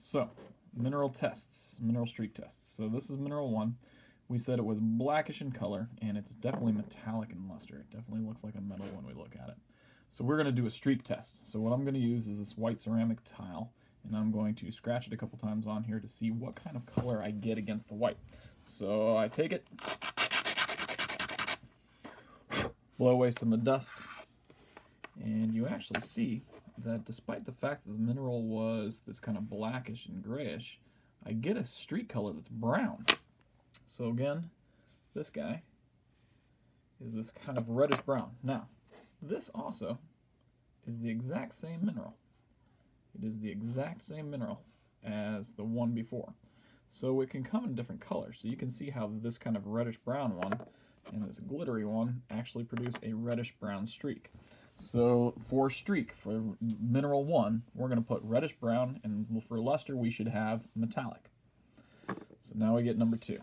So, mineral tests, mineral streak tests. So this is mineral 1. We said it was blackish in color, and it's definitely metallic in luster. It definitely looks like a metal when we look at it. So we're going to do a streak test. So what I'm going to use is this white ceramic tile, and I'm going to scratch it a couple times on here to see what kind of color I get against the white. So I take it, blow away some of the dust, and you actually see that despite the fact that the mineral was this kind of blackish and grayish, I get a streak color that's brown. So again, this guy is this kind of reddish brown. Now, this also is the exact same mineral. It is the exact same mineral as the one before. So it can come in different colors. So you can see how this kind of reddish brown one and this glittery one actually produce a reddish brown streak. So for streak, for mineral 1, we're going to put reddish brown, and for luster we should have metallic. So now we get number 2.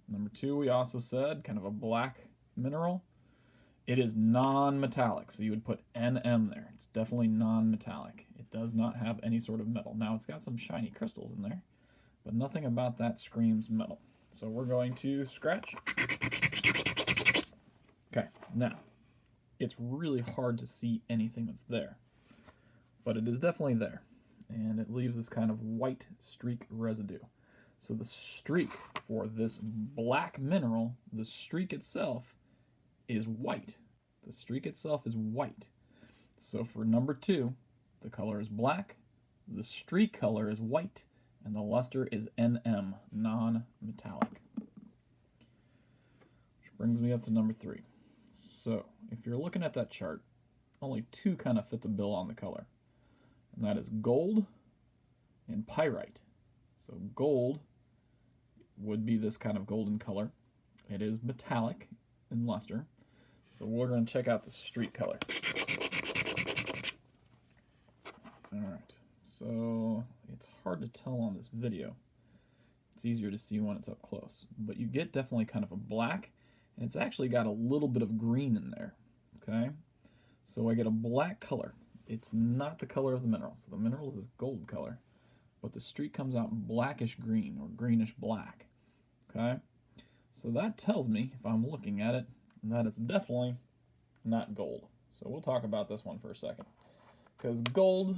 Number 2, we also said kind of a black mineral. It is non-metallic, so you would put NM there. It's definitely non-metallic. It does not have any sort of metal. Now it's got some shiny crystals in there, but nothing about that screams metal. So we're going to scratch. Okay, now it's really hard to see anything that's there, but it is definitely there, and it leaves this kind of white streak residue. So the streak for this black mineral, the streak itself is white. The streak itself is white. So for number 2, the color is black, the streak color is white, and the luster is NM, non-metallic. Which brings me up to number 3. So if you're looking at that chart, only 2 kind of fit the bill on the color, and that is gold and pyrite. So gold would be this kind of golden color. It is metallic in luster. So we're going to check out the streak color. Alright, so it's hard to tell on this video. It's easier to see when it's up close. But you get definitely kind of a black, and it's actually got a little bit of green in there. Okay? So I get a black color. It's not the color of the mineral. So the mineral is this gold color, but the streak comes out blackish green or greenish black. Okay? So that tells me, if I'm looking at it, that it's definitely not gold. So we'll talk about this one for a second. Because gold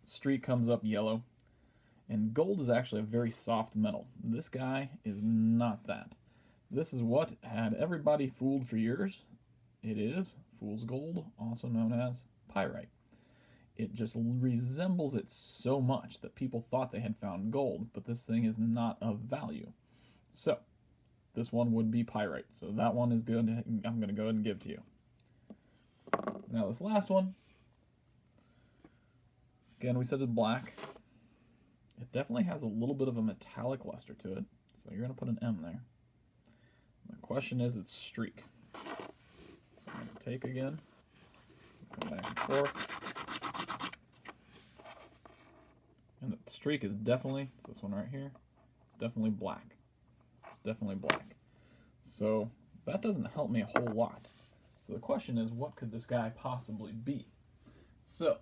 streak comes up yellow, and gold is actually a very soft metal. This guy is not that. This is what had everybody fooled for years. It is fool's gold, also known as pyrite. It just resembles it so much that people thought they had found gold, but this thing is not of value. So this one would be pyrite. So that one is good. I'm going to go ahead and give to you. Now this last one, again, we said it's black. It definitely has a little bit of a metallic luster to it, so you're going to put an M there. The question is its streak. So I'm going to take again, come back and forth. And the streak is definitely, it's this one right here, it's definitely black. It's definitely black. So that doesn't help me a whole lot. So the question is, what could this guy possibly be? So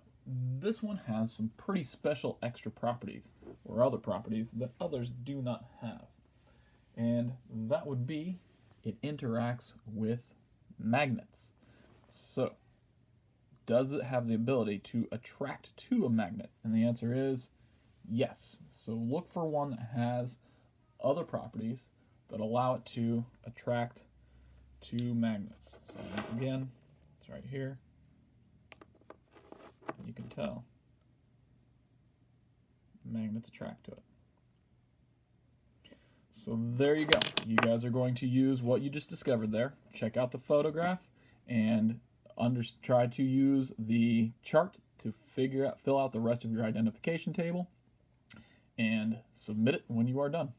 this one has some pretty special extra properties, or other properties, that others do not have. And that would be, it interacts with magnets. So does it have the ability to attract to a magnet? And the answer is yes. So look for one that has other properties that allow it to attract to magnets. So once again, it's right here. You can tell magnets attract to it. So there you go. You guys are going to use what you just discovered there. Check out the photograph and try to use the chart to fill out the rest of your identification table and submit it when you are done.